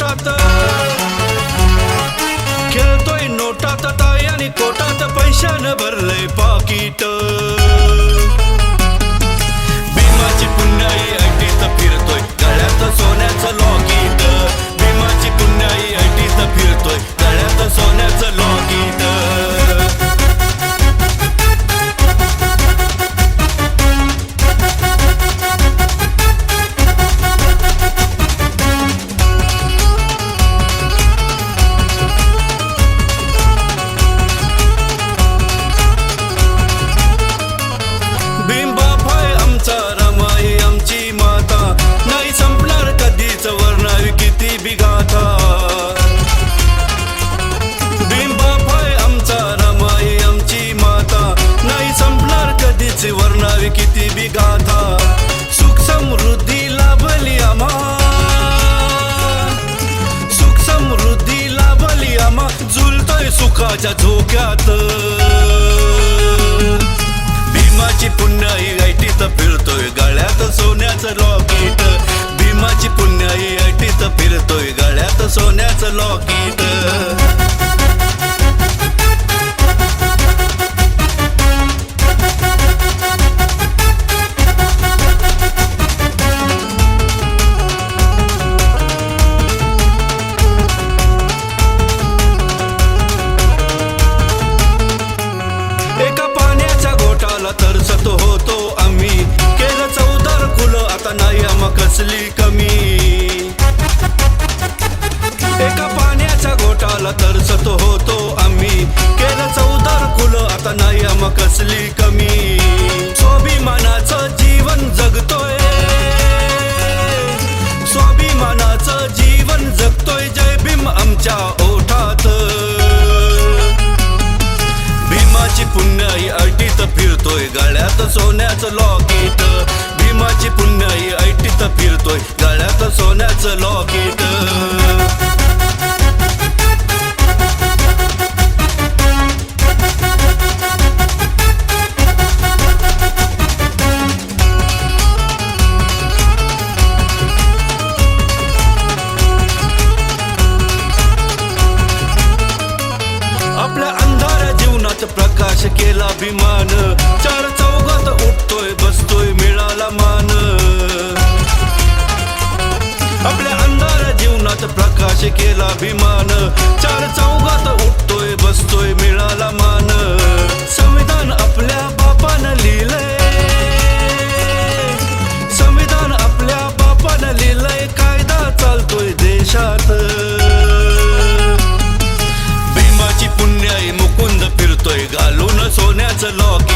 पोटात, खेळतोय नोटात टाय आणि कोटात, पैशानं भरलंय पाकिट। भीमाची पुण्याई ऐटीत फिरतोय, गळ्यात सोन्याचं लॉकेट। भीमाची पुण्याई ऐटीत फिरतोय, गळ्यात सोन्याचं लॉकेट। वर्णावी किती बी गाथा, सुख समृद्धी लाभली आम्हा, सुख समृद्धी लाभली आम्हा, झुलतोय सुखाच्या झोक्यात। भीमाची पुण्याई ऐटीत फिरतोय, गळ्यात सोन्याचं लॉकेट। भीमाची पुण्याई ऐटीत फिरतोय, गळ्यात सोन्याचं लॉकेट। तरसत होतो आम्ही, केलं चौदार खुलं, आता नाही आम्हा कसली कमी। एका पाण्याच्या घोटाला तरसत होतो आम्ही, केलं चौदार खुलं, आता नाही आम्हा कसली कमी। स्वाभिमानाचं जीवन जगतोय, स्वाभिमानाचं जीवन जगतोय, जय भीम आमच्या ओठात। भीमाची पुण्याई ऐटीत फिरतोय, गळ्यात सोन्याचं लॉकेट। भीमाची पुण्याई ऐटीत फिरतोय, गळ्यात सोन्याचं लॉकेट। आपल्या अंधाऱ्या जीवनात प्रकाश केला अभिमान, चार चौघात उठतोय बसतोय मिळाला मान। आपल्या अंधाऱ्या जीवनात प्रकाश केला अभिमान, चार चौघात उठतोय बसतोय मिळाला मान। संविधान आपल्या बापानं लिहिलंय, संविधान आपल्या बापानं लिहिलंय, कायदा चालतोय देशात। भीमाची पुण्याई मुकुंद फिरतोय, घालून सोन्याचं लॉकेट।